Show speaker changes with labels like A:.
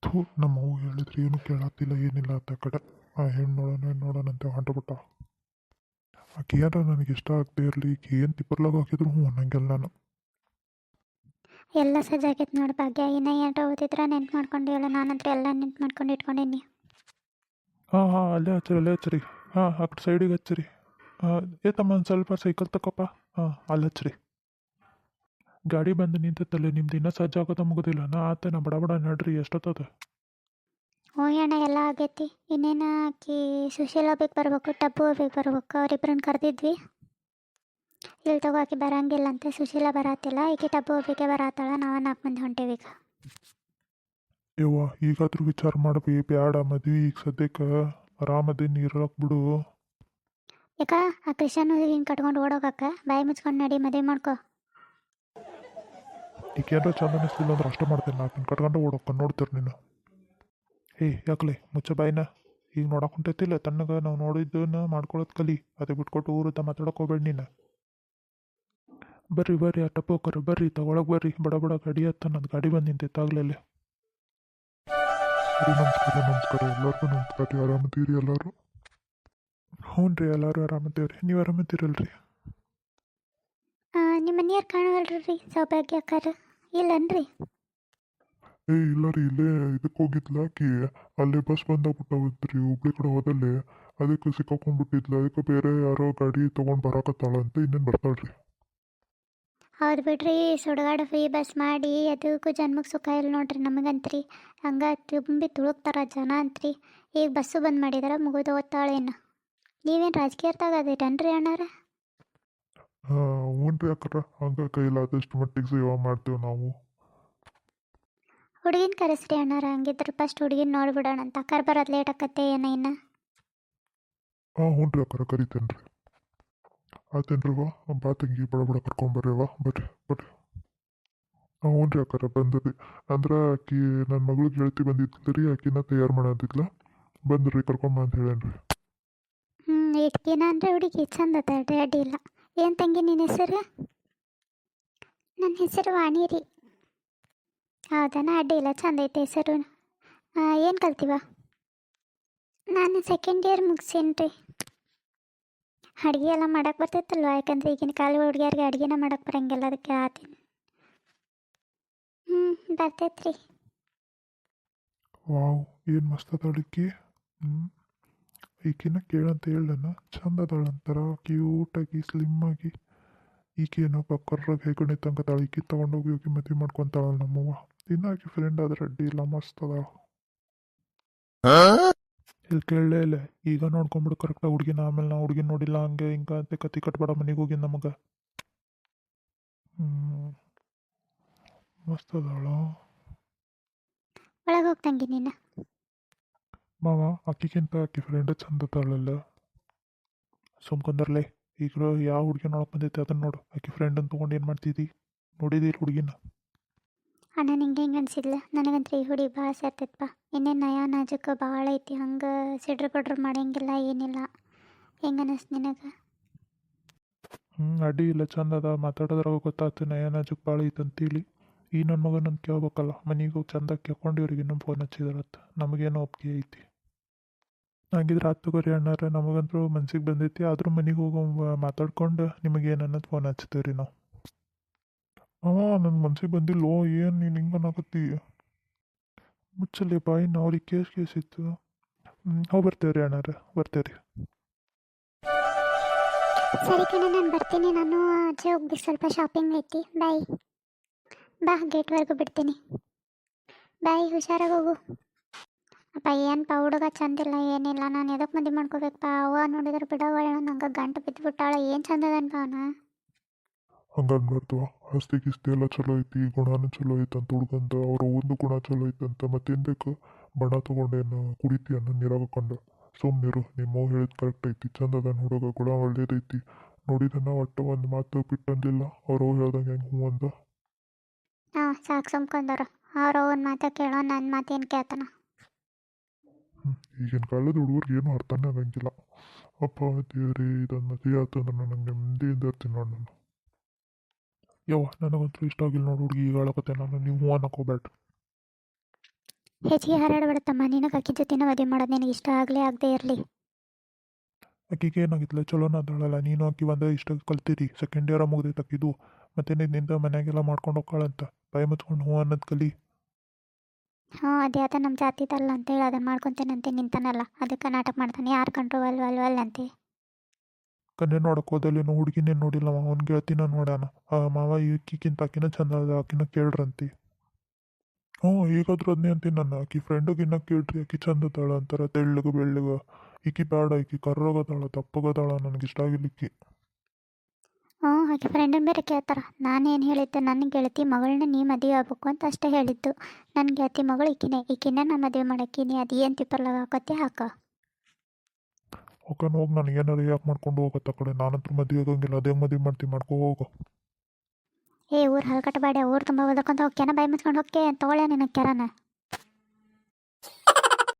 A: ಥೂ ನಮ್ಮವ್ವ ಹೇಳಿದ್ರೆ ಏನು ಕೇಳತ್ತಿಲ್ಲ ಏನಿಲ್ಲ ಅಂತ ಕಡೆ ಆ ಹೆಣ್ಣು ನೋಡೋಣ ಅಂತ ಹೊಂಟುಬಿಟ್ಟ. ಆಕೆ ಏನಾರ ನನಗೆ ಇಷ್ಟ ಆಗದೆ ಇರಲಿ, ಈಕೆ ಏನು ತಿಪ್ಪರ್ಲಾಗ ಹಾಕಿದ್ರು ಹ್ಞೂ ಅನ್ನಂಗಿಲ್ಲ ನಾನು.
B: ಎಲ್ಲ ಸಜ್ಜಾಗೈತೆ ನೋಡಿ ಭಾಗ್ಯ. ಇನ್ನು ಏನಾರ ಓದಿದ್ರೆ ನೆನ್ಪು ಮಾಡ್ಕೊಂಡು ಹೇಳು. ನಾನಂತರ ಎಲ್ಲ ನೆನ್ಪು ಮಾಡ್ಕೊಂಡು ಇಟ್ಕೊಂಡೀನಿ.
A: ಹಾಂ ಹಾಂ, ಅಲ್ಲೇ ಹಚ್ಚಿರಿ. ಹಾಂ ಆ ಕಡೆ ಸೈಡಿಗೆ ಹಚ್ಚಿರಿ. ತಮ್ಮ ಒಂದು ಸ್ವಲ್ಪ ಸೈಕಲ್ ತಗೋಪ್ಪ. ಹಾಂ ಅಲ್ಲಿ ಹಚ್ಚಿರಿ. ಗಾಡಿ ಬಂದು ನಿಂತತ್ತಲ್ಲೇ ನಿಮ್ದು ಇನ್ನೂ ಸಜ್ಜಾಗೋದ ಮುಗೋದಿಲ್ಲ. ನಾ ಬಡ ಬಡ ನಡ್ರಿ, ಎಷ್ಟೊತ್ತದ?
B: ಹ್ಞೂ ಅಣ್ಣ, ಎಲ್ಲ ಆಗೈತಿ. ಇನ್ನೇನು ಆಕಿ ಸುಶೀಲ ಹೋಗ್ಬೇಕು ಬರ್ಬೇಕು, ಟಬ್ಬು ಹೋಗ್ಬೇಕು ಬರ್ಬೇಕು. ಅವ್ರಿಬ್ರನ್ನ ಕರೆದಿದ್ವಿ. ಇಲ್ಲಿ ತಗೋ ಆಕಿ ಬರಂಗಿಲ್ಲಂತೆ, ಸುಶೀಲ ಬರತ್ತಿಲ್ಲ, ಈಕೆ ಟಬ್ಬು ಹೋಗ್ಬೇಕೆ ಬರತ್ತಾಳ. ನಾವು 4 ಮಂದಿ ಹೊಂಟೇವಿ ಈಗ.
A: ಯವ್ವ ಈಗಾದ್ರೂ ವಿಚಾರ ಮಾಡ್ಬಿ, ಬ್ಯಾಡ ಮದ್ವಿ ಈಗ ಸದ್ಯಕ್ಕೆ ಆರಾಮದಿ ನೀರಕ್ಕೆ ಬಿಡು.
B: ಯಾಕ ಆ ಕೃಷ್ಣನ್ ಹಿಂಗೆ ಕಟ್ಕೊಂಡು ಓಡೋಗಕ್ಕ? ಬಾಯಿ ಮುಚ್ಕೊಂಡು ನಡಿ, ಮದುವೆ ಮಾಡ್ಕೊ.
A: ಈಗೇನಾರ ಚಂದ ಅನಿಸ್ತಿಲ್ಲ ಅಂದ್ರೆ ಅಷ್ಟೇ ಮಾಡ್ತೇನೆ. ನಾಲ್ಕು ಕಟ್ಕೊಂಡು ಓಡೋಕ್ಕ ನೋಡ್ತೀರಿ ನೀನು. ಯಾಕಲೆ ಮುಚ್ಚ ಬಾಯಿನ. ಈಗ ನೋಡಕ್ಕೆ ಹೊಂಟೈತಿಲ್ಲ ತಣ್ಣಗೆ, ನಾವು ನೋಡಿದ್ದನ್ನ ಮಾಡ್ಕೊಳ್ಳೋದು ಕಲಿ. ಅದೇ ಬಿಟ್ಕೊಟ್ಟು ಊರುತ್ತ ಮಾತಾಡಕ್ಕೆ ಹೋಗ್ಬೇಡ ನೀನು. ಬರ್ರಿ ಆ ಟಪ್ಪೋಕರು ಬರ್ರಿ, ತಗೊಳಕ್ ಬರ್ರಿ. ಬಡ ಬಡ ಗಾಡಿ ಹತ್ತ, ನಂದು ಗಾಡಿ ಬಂದು ನಿಂತೈತಾಗ್ಲೇ. ನಮಸ್ಕಾರ ಎಲ್ಲರಿಗೂ ನಮಸ್ಕಾರ ರೀ. ಆರಾಮದೀರಿ ಎಲ್ಲರೂ? ಹ್ಞೂ ರೀ, ಎಲ್ಲರೂ ಆರಾಮದೇವ್ರಿ. ನೀವು ಆರಾಮದಿರಲ್ರಿ?
B: ನಿಮ್ಮ ಮನೆಯವ್ರು ಕಾಣವಲ್ರಿ ಸೌಭಾಗ್ಯ ಅಕ್ಕಾರ? ಇಲ್ಲನ್ರಿ?
A: ಇಲ್ಲ ರೀ, ಇಲ್ಲೇ ಇದಕ್ಕೆ ಹೋಗಿದ್ಲ ಆಕಿ. ಅಲ್ಲೇ ಬಸ್ ಬಂದಾಗ್ಬಿಟ್ಟವತ್ರಿ, ಹುಬ್ಳಿ ಕಡೆ ಹೋದಲ್ಲೇ. ಅದಕ್ಕೆ ಸಿಕ್ಕಾಕೊಂಡ್ಬಿಟ್ಟಿದ್ಲ. ಅದಕ್ಕೆ ಬೇರೆ ಯಾರೋ ಗಾಡಿ ತೊಗೊಂಡು ಬರಾಕತ್ತಾಳಂತ, ಇನ್ನೇನು ಬರ್ತಾಳ್ರಿ.
B: ಹೌದು ಬಿಡ್ರಿ, ಸುಡುಗಾಡು ಫ್ರೀ ಬಸ್ ಮಾಡಿ ಅದಕ್ಕೂ ಜನ್ಮಕ್ಕೆ ಸುಖ ಇಲ್ಲ ನೋಡ್ರಿ ನಮಗಂತ್ರಿ. ಹಂಗೆ ತುಂಬಿ ತುಳುಕ್ತಾರ ಜನ ಅಂತ್ರಿ. ಈಗ ಬಸ್ಸು ಬಂದ್ ಮಾಡಿದಾರ, ಮುಗಿದು ಓದ್ತಾಳೇನು? ನೀವೇನು ರಾಜಕೀಯದಾಗ ಅದೇಟನ್ರಿ ಅಣ್ಣಾರ?
A: ಹ್ಞೂ ರೀ ಅಕ್ಕರ, ಹಂಗೆ ಕೈಲಾದಷ್ಟು ಮಟ್ಟಿಗೆ ಸೇವಾ ಮಾಡ್ತೇವೆ ನಾವು.
B: ಹುಡುಗಿನ ಕರೆಸ್ರಿ ಅಣ್ಣಾರ. ಹಂಗಿದ್ರೆ ಫಸ್ಟ್ ಹುಡುಗಿನ ನೋಡ್ಬಿಡೋಣ ಅಂತ. ಅಕ್ಕಾರ ಬರೋದು ಲೇಟ್ ಆಕತ್ತೆ ಇನ್ನು.
A: ಹ್ಞೂ ರೀ ಅಕ್ಕರ, ಕರಿತೇನೆ ರೀ. ಆತೇನ್ರಿ ವಾ, ಬಾ ತಂಗಿ, ಬಡ ಬಡ ಕರ್ಕೊಂಬರ್ರಿ. ಬರ್ರಿ. ಹ್ಞೂ ರೀ ಅಕ್ಕರ, ಬಂದರಿ. ಅಂದ್ರೆ ಆಕಿ ನನ್ನ ಮಗಳಿಗೆ ಗೆಳತಿ ಬಂದಿದ್ಲು ರೀ, ಆಕಿನ ತಯಾರು ಮಾಡಂತಿದ್ಲ. ಬಂದ್ರಿ, ಕರ್ಕೊಂಬ ಅಂತ ಹೇಳೇನ್ರಿ.
B: ಇಟ್ಕಿನ ಅಂದರೆ ಹುಡುಗಿ ಚಂದ ಅದ, ಅಡ್ಡಿ ಇಲ್ಲ. ಏನು ತಂಗಿ ನಿನ್ನ ಹೆಸರು? ನನ್ನ ಹೆಸರು ವಾಣಿ ರೀ. ಹೌದಾ, ಅಡ್ಡಿ ಇಲ್ಲ, ಚಂದ ಐತೆ ಹೆಸರು. ಏನು ಕಲ್ತೀವ? ನಾನು ಸೆಕೆಂಡ್ ಇಯರ್ ಮುಗಿಸೇನಿ ರೀ. ಅಡುಗೆ ಎಲ್ಲ ಮಾಡಕ್ಕೆ ಬರ್ತೈತಲ್ವ? ಯಾಕಂದ್ರೆ ಈಗಿನ ಕಾಲ ಹುಡುಗಿಯರಿಗೆ ಅಡುಗೆನ ಮಾಡಕ್ಕೆ ಬರಂಗಿಲ್ಲ, ಅದಕ್ಕೆ ಆತೀನಿ. ಬರ್ತೈತ್ರಿ.
A: ವಾವ್, ಏನು ಮಸ್ತ್ ಅದಾಳಿಕ್ಕಿ. ಈಕಿನ ಕೇಳಂತ ಹೇಳನ, ಚಂದ ಅದಾಳಂತಾರ, ಕ್ಯೂಟಾಗಿ ಸ್ಲಿಮ್ ಆಗಿ. ಈಕೇನೋ ಕರ್ರಾಗಿ ಹೆಗಣಿ ತಂಕತಾಳ. ಈಕಿ ತೊಗೊಂಡೋಗಿ ಹೋಗಿ ಮದುವೆ ಮಾಡ್ಕೊತಾಳ ನಮ್ಮವ್ವ. ಇನ್ನು ಆಕಿ ಫ್ರೆಂಡ್ ಆದ್ರೆ ಅಡ್ಡಿ ಇಲ್ಲ, ಮಸ್ತ್ ಅದಾಳ. ಇಲ್ಲಿ ಕೇಳಲೇ ಇಲ್ಲ, ಈಗ ನೋಡ್ಕೊಂಬಿಡು ಕರೆಕ್ಟಾಗಿ ಹುಡುಗಿನ. ಆಮೇಲೆ ನಾ ಹುಡುಗಿನ ನೋಡಿಲ್ಲ ಹಂಗೆ ಹಿಂಗೆ ಅಂತ ಕತ್ತಿ ಕಟ್ಬೇಡ ಮನೆಗೆ ಹೋಗಿ ನಮಗೆ. ಮಸ್ತ್ ಅದಾಳ.
B: ಒಳಗೆ ಹೋಗ್ತಂಗಿ ನೀನು.
A: ಮಾವ, ಆಕಿಗಿಂತ ಆಕಿ ಫ್ರೆಂಡ್ ಚಂದ ಅದಾಳಲ್ಲ. ಸುಮ್ಕೊಂದರ್ಲೆ. ಈಗ ಯಾವ ಹುಡುಗಿ ನೋಡಕ್ ಬಂದೈತೆ ಅದನ್ನ ನೋಡು. ಆಕಿ ಫ್ರೆಂಡನ್ನ ತೊಗೊಂಡು ಏನು ಮಾಡ್ತಿದ್ದಿ? ನೋಡಿದಿ ಹುಡುಗಿನ?
B: ಅಣ್ಣ ನಿಂಗೆ ಹೆಂಗೆ ಅನ್ಸಿದ್ಲ? ನನಗಂತ್ರಿ ಈ ಹುಡುಗಿ ಭಾಳ ಸೇರ್ತೈತಪ್ಪ. ಇನ್ನೇನು ನಯ ನಾಜುಕ ಭಾಳ ಐತಿ. ಹಂಗೆ ಸಿಡ್ರು ಪಡ್ರು ಮಾಡಂಗಿಲ್ಲ, ಏನಿಲ್ಲ. ಹೆಂಗೆ ಅನ್ನಿಸ್ತು ನಿನಗೆ?
A: ಅಡ್ಡಿ ಇಲ್ಲ, ಚಂದ ಅದ. ಮಾತಾಡೋದ್ರಾಗ ಗೊತ್ತಾಗ್ತು ನಯ ನಾಜುಕ್ ಭಾಳ ಐತಂತೇಳಿ. ಈ ನನ್ನ ಮಗನ ಕೇಳ್ಬೇಕಲ್ಲ. ಮನೆಗೆ ಹೋಗಿ ಚಂದ ಕೇಳ್ಕೊಂಡು ಇವ್ರಿಗೆ ಇನ್ನೂ ಫೋನ್ ಹಚ್ಚಿದಾರತ್ತ. ನಮಗೇನೋ ಒಪ್ಪಿಗೆ ಐತಿ. ಹಾಗಿದ್ರೆ ಆತು ತಗೋರಿ ಅಣ್ಣಾರ, ನಮಗಂತೂ ಮನ್ಸಿಗೆ ಬಂದೈತಿ. ಆದರೂ ಮನೆಗೆ ಹೋಗಿ ಮಾತಾಡ್ಕೊಂಡು ನಿಮಗೇನು ಅನ್ನೋದು ಫೋನ್ ಹಚ್ತೇವೆ ರೀ ನಾವು. ನನ್ನ ಮನ್ಸಿಗೆ ಬಂದಿಲ್ಲೋ. ಏನು ನೀನು ಹಿಂಗೆ ಅನ್ನಕತ್ತಿ? ಮುಚ್ಚಲ್ಲಿ ಬಾಯಿನ, ಅವ್ರಿಗೆ ಕೇಸ್ ಇತ್ತು. ಹೋಗಿ ಬರ್ತೇವೆ ರೀ ಅಣ್ಣಾರ, ಬರ್ತೇವೆ ರೀ.
B: ಸರಿ ಕಣ, ನಾನು ಬರ್ತೀನಿ. ನಾನು ಆಚೆ ಹೋಗ್ಬೇಕು, ಸ್ವಲ್ಪ ಶಾಪಿಂಗ್ ಐತಿ. ಬಾಯ್. ಬಾ, ಗೇಟ್ವರೆಗೂ ಬಿಡ್ತೀನಿ. ಬಾಯ್, ಹುಷಾರಾಗಿ ಹೋಗು. ಅಪ್ಪ ಏನಪ್ಪ ಹುಡುಗ ಚಂದಿಲ್ಲ, ಏನಿಲ್ಲ. ನಾನು ಎದಕ್ಕೆ ಮದುವೆ ಮಾಡ್ಕೋಬೇಕಪ್ಪ? ಅವ್ವ ನೋಡಿದ್ರೆ ಬಿಡೋವಳ, ನಂಗೆ ಗಂಟು ಬಿದ್ದುಬಿಟ್ಟಾಳ. ಏನು ಚಂದದನಪ್ಪ ಅವನು.
A: ಹಂಗನ್ಬಾರ್ದು. ಆಸ್ತಿ ಗಿಸ್ತಿ ಎಲ್ಲ ಚಲೋ ಐತಿ, ಗುಣನೂ ಚಲೋ ಐತಂತ ಹುಡ್ಗಂದ. ಅವ್ರ ಒಂದು ಗುಣ ಚಲೋ ಐತಂತ ಮತ್ತೇನು ಬೇಕು? ಬಣ ತೊಗೊಂಡೇನು ಕುಡಿತೀಯನ್ನ ನೀರಾಗ ಹಾಕೊಂಡು? ಸುಮ್ಮನಿರು, ನಿಮ್ಮ ಹೇಳಿದ್ ಕರೆಕ್ಟ್ ಐತಿ. ಚಂದ ಅದ ಹುಡುಗ, ಗುಣ ಒಳ್ಳೇದೈತಿ. ನೋಡಿದನ ಒಟ್ಟು ಒಂದು ಮಾತು ಬಿಟ್ಟಂದಿಲ್ಲ. ಅವ್ರು ಹೇಳ್ದಂಗೆ ಹೆಂಗೆ ಹ್ಞೂ ಅಂದ.
B: ಹಾಂ, ಸಾಕು ಸುಮ್ಕೊಂಡವ್ರು. ಅವ್ರ ಅವ್ನ ಮಾತು ಕೇಳೋ, ನನ್ನ ಮಾತೇನು ಕೇಳ್ತಾನ?
A: ಈಗಿನ ಕಾಲದ ಹುಡುಗರಿಗೆ ಏನೂ ಅರ್ಥನೇ ಆಗಂಗಿಲ್ಲ. ಅಪ್ಪ ದೇವ್ರಿ, ಇದನ್ನು ಮದುವೆ ಆತಂದ್ರೆ ನನಗೆ ನೆಮ್ಮದಿಯಿಂದ ಇರ್ತೀನಿ ನೋಡಿ ನಾನು. ಯವ್ವ, ನನಗಂತೂ ಇಷ್ಟ ಆಗಿಲ್ಲ ನೋಡಿ ಹುಡುಗಿ. ಈಗ ಹೇಳಕತ್ತೆ ನಾನು, ನೀವು ಹ್ಞೂ ಅನ್ನಕ್ಕೆ ಹೋಗ್ಬೇಡ್ರಿ.
B: ಹೆಚ್ಚಿಗೆ ಹಾರಾಡಬೇಡತ್ತಮ್ಮ, ನಿನಗೆ ಅಕ್ಕಿ ಜೊತೆನ ಮದುವೆ ಮಾಡೋದು ನಿನಗೆ ಇಷ್ಟ ಆಗಲೇ ಆಗದೆ ಇರಲಿ.
A: ಆಕಿಗೆ ಏನಾಗಿತ್ತಲ್ಲ ಚಲೋನ ಅದಾಳಲ್ಲ, ನೀನು ಆಕಿ ಒಂದೇ ಇಷ್ಟ ಕಲ್ತೀರಿ, ಸೆಕೆಂಡ್ ಇಯರ್ ಮುಗ್ದೈತೆ ಆಕಿದು. ಮತ್ತೆ ನಿಂದ ಮನ್ಯಾಗೆಲ್ಲ ಮಾಡ್ಕೊಂಡು ಹೋಗ್ಕಾಳಂತ, ಬಾಯಿ ಮುಚ್ಕೊಂಡು ಹ್ಞೂ ಅನ್ನೋದು ಕಲಿ.
B: ಹಾಂ ಅದೇ ಅದ ನಮ್ಮ ಜಾತಿದಲ್ಲ ಅಂತೇಳಿ ಅದನ್ನು ಮಾಡ್ಕೊತೇನಂತೆ ನಿಂತಾನಲ್ಲ, ಅದಕ್ಕೆ ನಾಟಕ ಮಾಡ್ತಾನೆ. ಯಾರು ಕಂಡ್ರು ಅಲ್ ಅಂತೆ.
A: ಕನ್ಯೆ ನೋಡಕ್ಕೆ ಹೋದಲ್ಲೇನು ಹುಡುಗಿನೇ ನೋಡಿಲ್ಲ, ಅವ್ನ ಗೆಳತಿನ ನೋಡ್ಯಾನ. ಮಾವ ಈಕಿಕ್ಕಿಂತ ಆಕಿನ ಚಂದ ಅದ, ಆಕಿನ ಕೇಳ್ರಂತಿ. ಹ್ಞೂ ಈಗಾದ್ರೂ ಅದನ್ನೇ ಅಂತೀನಿ ನಾನು, ಆಕಿ ಫ್ರೆಂಡಿಗಿನ್ನ ಕೇಳ್ರಿ, ಆಕಿ ಚಂದ ಅದಾಳ ಅಂತಾರ, ತೆಳ್ಳಗೆ ಬೆಳ್ಳಗೆ. ಈಕಿ ಬೇಡ, ಈಕಿ ಕರ್ರಗದಾಳ ತಪ್ಪಗದಾಳ, ನನಗೆ ಇಷ್ಟ ಆಗಿಲ್ಲ ಈಕಿ.
B: ಹ್ಞೂ ಆಕೆ ಫ್ರೆಂಡನ್ನ ಬೇರೆ ಕೇಳ್ತಾರೆ. ನಾನೇನು ಹೇಳಿದ್ದೆ, ನನ್ನ ಗೆಳತಿ ಮಗಳನ್ನ ನೀ ಮದುವೆ ಆಗ್ಬೇಕು ಅಂತ ಅಷ್ಟೇ ಹೇಳಿದ್ದು. ನನ್ನ ಗೆಳತಿ ಮಗಳು ಈಕಿನೇ ನಾ ಮದುವೆ ಮಾಡಕ್ಕೀನಿ, ಅದು ಏನು ತಿಪ್ಪರ್ಲಾಗ ಹಾಕತ್ತೆ ಹಾಕ.
A: ಓಕೆ ಹೋಗಿ ನನಗೆ ಏನಾರು ಯಾಕೆ ಮಾಡ್ಕೊಂಡು ಹೋಗತ್ತ ಆ ಕಡೆ, ನಾನಂತೂ ಮದುವೆ ಆಗಂಗಿಲ್ಲ, ಅದೇ ಮದುವೆ ಮಾಡ್ತೀನಿ, ಮಾಡ್ಕೊ ಹೋಗು.
B: ಊರು ಹಲ್ಕಟ್ಟಬೇಡ, ಊರು ತುಂಬ ಓದಕ್ಕಂತ ಹೋಗ್ಯಾನ, ಬಾಯಿ ಮುಚ್ಕೊಂಡು ಹೋಗ್ಕೆ ತಗೊಳ್ಳೆ ನಿನ್ನ ಕೆರನ.